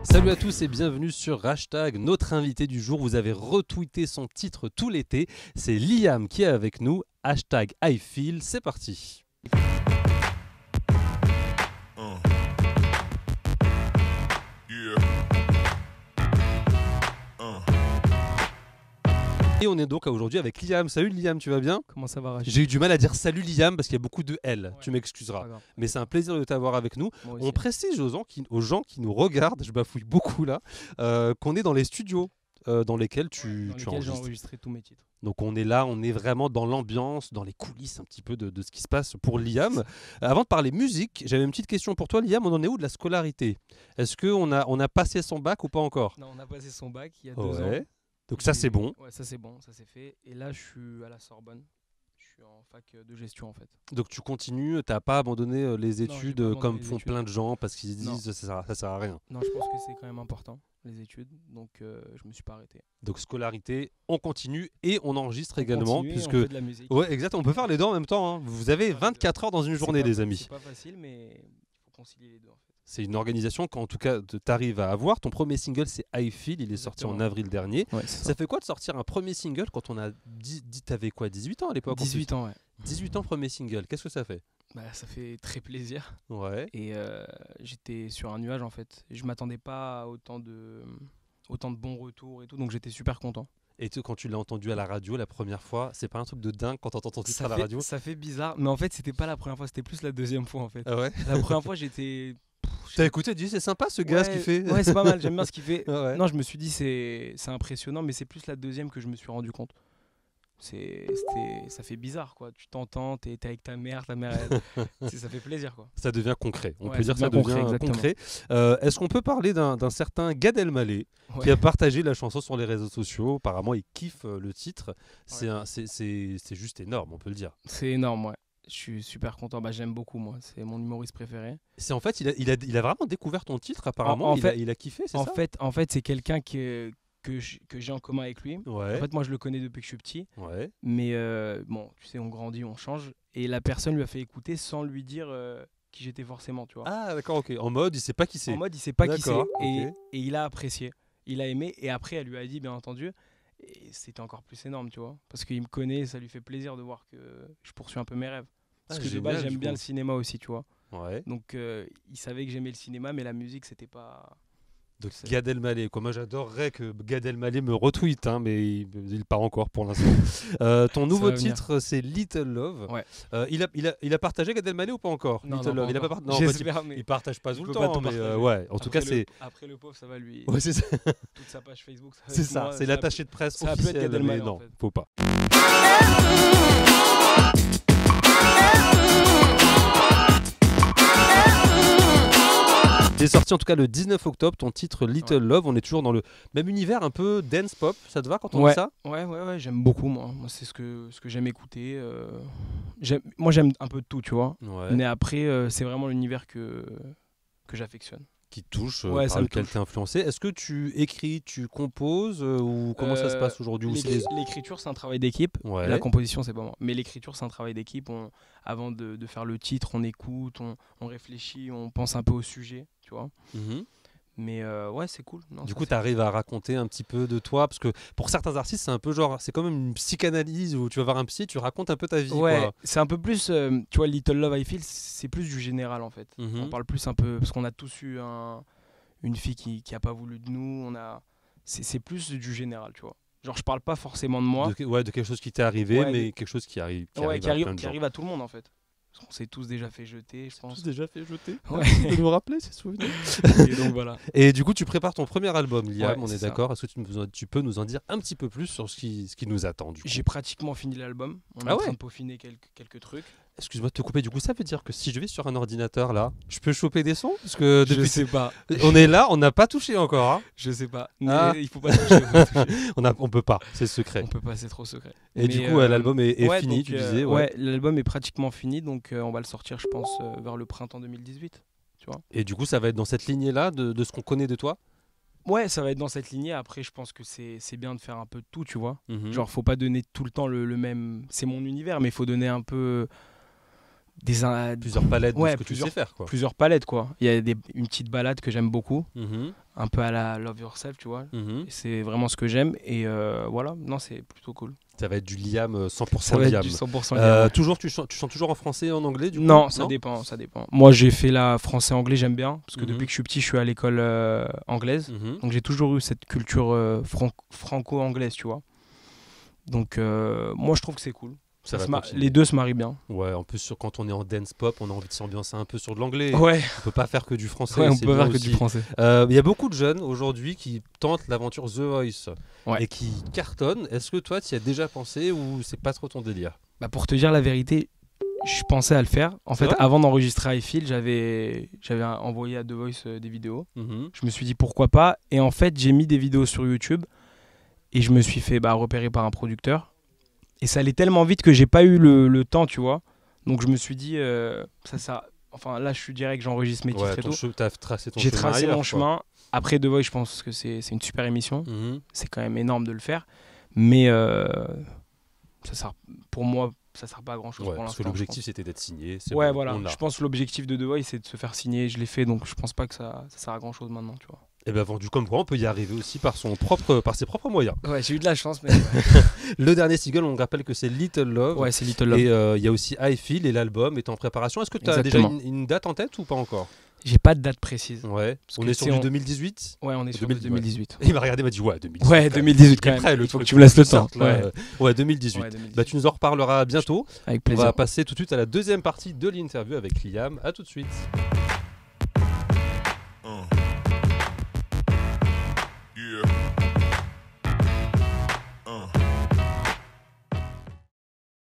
Salut à tous et bienvenue sur Hashtag. Notre invité du jour, vous avez retweeté son titre tout l'été, c'est Liam qui est avec nous. Hashtag I Feel, c'est parti. Et on est donc aujourd'hui avec Liam. Salut Liam, tu vas bien? Comment ça va, Rachid? J'ai eu du mal à dire salut Liam parce qu'il y a beaucoup de L, tu C'est m'excuseras. pas grave. Mais c'est un plaisir de t'avoir avec nous. Moi On aussi. précise aux gens qui nous regardent, je bafouille beaucoup là, qu'on est dans les studios dans lesquels Dans tu lesquels j'ai enregistres. enregistré tous mes titres. Donc on est là, on est vraiment dans l'ambiance, dans les coulisses un petit peu de ce qui se passe pour Liam. Avant de parler musique, j'avais une petite question pour toi Liam, on en est où de la scolarité? Est-ce qu'on a passé son bac ou pas encore? Non, on a passé son bac il y a 2 Ouais. ans. Donc ça c'est bon. Ouais, ça c'est bon, ça c'est fait. Et là, je suis à la Sorbonne. Je suis en fac de gestion en fait. Donc tu continues, t'as pas abandonné les j'ai études pas abandonné comme les font études. plein de gens parce qu'ils Non. disent ça sert à rien. Non, je pense que c'est quand même important, les études. Donc je me suis pas arrêté. Donc scolarité, on continue et on enregistre On également continue et puisque... on fait de la musique. Ouais exact, on peut faire les deux en même temps. Hein. Vous avez 24 heures dans une journée les amis. C'est pas facile, mais il faut concilier les deux en fait. C'est une organisation qu'en tout cas tu arrives à avoir. Ton premier single c'est I Feel, il est sorti en Exactement. avril dernier. Ouais, c'est Ça fait quoi de sortir un premier single quand on a t'avais quoi 18 ans à l'époque? 18 ans, ouais. 18 ans premier single, qu'est-ce que ça fait? Bah, ça fait très plaisir. Ouais. Et j'étais sur un nuage en fait. Je m'attendais pas à autant de bons retours et tout, donc j'étais super content. Et quand tu l'as entendu à la radio la première fois, c'est pas un truc de dingue quand t'entends ton titre à la radio? Ça fait bizarre, mais en fait c'était pas la première fois, c'était plus la deuxième fois en fait. Ah ouais. La première fois j'étais... T'as écouté, tu dis c'est sympa ce gars ce qu'il fait. Ouais, c'est pas mal, j'aime bien ce qu'il fait. Ouais. Non, je me suis dit c'est impressionnant, mais c'est plus la deuxième que je me suis rendu compte. Ça fait bizarre quoi, tu t'entends, t'es avec ta mère ça fait plaisir quoi. Ça devient concret. On Ouais, peut dire que ça devient exactement. concret. Est-ce qu'on peut parler d'un certain Gad Elmaleh Ouais. qui a partagé la chanson sur les réseaux sociaux? Apparemment, il kiffe le titre. C'est Ouais. c'est juste énorme, on peut le dire. C'est énorme, ouais. Je suis super content, bah, j'aime beaucoup moi, c'est mon humoriste préféré. C'est en fait, il a vraiment découvert ton titre. Apparemment, En fait- il a kiffé, c'est En ça? fait, c'est quelqu'un que j'ai en commun avec lui. Ouais. En fait, moi, je le connais depuis que je suis petit. Ouais. Mais bon, tu sais, on grandit, on change. Et la personne lui a fait écouter sans lui dire qui j'étais forcément, tu vois. Ah d'accord, ok. En mode, il sait pas qui c'est. En mode, il sait pas qui c'est. D'accord, Et ok. il a apprécié. Il a aimé. Et après, elle lui a dit, bien entendu. Et c'était encore plus énorme, tu vois. Parce qu'il me connaît, ça lui fait plaisir de voir que je poursuis un peu mes rêves. Parce Ah, que de génial, base, du j'aime bien coup. le cinéma aussi, tu vois. Ouais. Donc, il savait que j'aimais le cinéma, mais la musique, c'était pas... Donc C'est- Gad Elmaleh, quoi. Moi j'adorerais que Gad Elmaleh me retweete, hein, mais il part encore pour l'instant. Ton nouveau va venir. titre c'est Little Love. Ouais. Il a partagé Gad Elmaleh ou pas encore? Non, Little non, Love. pas Il a pas encore. non, en fait, J'espère, mais... il partage pas je tout le peux pas temps, tout mais partager. ouais. En tout cas c'est Après le pauvre, ça va lui... ouais, c'est ça, Toute sa page Facebook, ça va c'est être ça, moi, c'est ça va- l'attaché de presse ça va plus être officiel, Gad Elmaleh, mais non, en fait. faut pas. C'est sorti en tout cas le 19 octobre, ton titre Little Ouais. Love. On est toujours dans le même univers un peu dance pop. Ça te va quand on Ouais. dit ça? Ouais, j'aime beaucoup, moi. Moi, c'est ce que j'aime écouter. Moi, j'aime un peu de tout, tu vois. Ouais. Mais après, c'est vraiment l'univers que j'affectionne. Qui te touche, Ouais, par ça me lequel touche. t'es influencé. Est-ce que tu écris, tu composes ou comment ça se passe aujourd'hui? Ou c'est L'écriture, c'est un travail d'équipe. Ouais. La composition, c'est pas moi. Mais l'écriture, c'est un travail d'équipe. Avant de faire le titre, on écoute, on réfléchit, on pense un peu au sujet, tu vois. Mhm. Mais ouais, c'est cool. Non, Du ça, coup, tu arrives à raconter un petit peu de toi, parce que pour certains artistes, c'est un peu genre, c'est comme une psychanalyse où tu vas voir un psy, tu racontes un peu ta vie. ouais, Quoi. c'est un peu plus, tu vois, Little Love I Feel, c'est plus du général en fait. Mhm. On parle plus un peu, parce qu'on a tous eu une fille qui a pas voulu de nous, c'est plus du général, tu vois. Genre, je parle pas forcément de moi, De quelque chose qui t'est arrivé, Ouais, mais quelque chose qui arrive, ouais, à plein de qui gens. arrive à tout le monde en fait. Parce qu'on s'est tous déjà fait jeter, je pense. Tous déjà fait jeter. Ouais. De nous rappeler ces souvenirs. Et donc voilà. Et du coup, tu prépares ton premier album, Liam, Ouais, on est c'est ça. d'accord. Est-ce que tu peux nous en dire un petit peu plus sur ce qui nous attend du coup? J'ai pratiquement fini l'album. On est Ah en train ouais. de peaufiner quelques trucs. Excuse-moi de te couper, du coup ça veut dire que si je vais sur un ordinateur là, je peux choper des sons? Parce que Je depuis sais pas. on est là, on n'a pas touché encore. Hein. Je sais pas. Ah. Mais il faut pas toucher. faut pas toucher. On peut pas, c'est secret. On peut pas, c'est trop secret. Et du Mais, coup l'album est ouais, fini, donc, tu disais. Ouais, l'album est pratiquement fini, donc on va le sortir, je pense, vers le printemps 2018. Tu vois. Et du coup ça va être dans cette lignée là de ce qu'on connaît de toi. Ouais, ça va être dans cette lignée. Après, je pense que c'est bien de faire un peu de tout, tu vois. Mhm. Genre, faut pas donner tout le temps le même. C'est mon univers, mais il faut donner un peu Plusieurs palettes de Ouais, ce que tu sais faire, quoi. plusieurs palettes, quoi. Il y a une petite balade que j'aime beaucoup, Mhm, un peu à la Love Yourself, tu vois. mhm. Et c'est vraiment ce que j'aime. Et voilà, non, c'est plutôt cool. Ça va être du Liam, 100% Ça va être Liam. du 100% Liam. Ouais. Toujours, tu chantes toujours en français et en anglais, du coup? Non, ça dépend, ça dépend. Moi, j'ai fait la français-anglais, j'aime bien, parce que Mhm. depuis que je suis petit, je suis à l'école anglaise. Mhm. Donc j'ai toujours eu cette culture franco-anglaise, tu vois. Donc moi, je trouve que c'est cool. Ça va continuer. Les deux se marient bien. Ouais, en plus, quand on est en dance pop, on a envie de s'ambiancer un peu sur de l'anglais. Ouais, On peut pas faire que du français. ouais, on c'est peut bien faire que aussi. du français. Il y a beaucoup de jeunes aujourd'hui qui tentent l'aventure The Voice Ouais. et qui cartonnent. Est-ce que toi, tu y as déjà pensé ou c'est pas trop ton délire? Bah, pour te dire la vérité, je pensais à le faire. En C'est fait, vrai avant d'enregistrer I Feel, j'avais envoyé à The Voice des vidéos. Mhm. Je me suis dit pourquoi pas. Et en fait, j'ai mis des vidéos sur YouTube et je me suis fait repérer par un producteur. Et ça allait tellement vite que j'ai pas eu le temps, tu vois. Donc je me suis dit, enfin là, je suis direct, j'enregistre mes titres Ouais, et tout. t'as tracé ton J'ai chemin tracé ailleurs, mon quoi. chemin. Après The Voice, je pense que c'est une super émission. Mhm. C'est quand même énorme de le faire. Mais pour moi, ça sert pas à grand chose Ouais, pour parce que l'instant. l'objectif c'était d'être signé. C'est Ouais, bon, voilà. on l'a. Je pense que l'objectif de The Voice, c'est de se faire signer. Je l'ai fait, donc je pense pas que ça sert à grand chose maintenant, tu vois. Et bien vendu comme quoi, on peut y arriver aussi par ses propres moyens. Ouais, j'ai eu de la chance, mais. Le dernier single, on rappelle que c'est Little Love. Ouais, c'est Little Love. Et il y a aussi I Feel et l'album est en préparation. Est-ce que tu as déjà Exactement. une date en tête ou pas encore? J'ai pas de date précise. Ouais. Parce On que est sur si du on- 2018. Ouais, on est sur 2018. 2018. Et il m'a regardé, il m'a dit ouais 2018. Ouais, 2018 quand Il est même. prêt, le Il faut truc, que tu me laisses le qu'il temps. sorte, là. Ouais 2018. Ouais, 2018. Bah tu nous en reparleras bientôt. Avec On plaisir. va passer tout de suite à la deuxième partie de l'interview avec Liam. À tout de suite.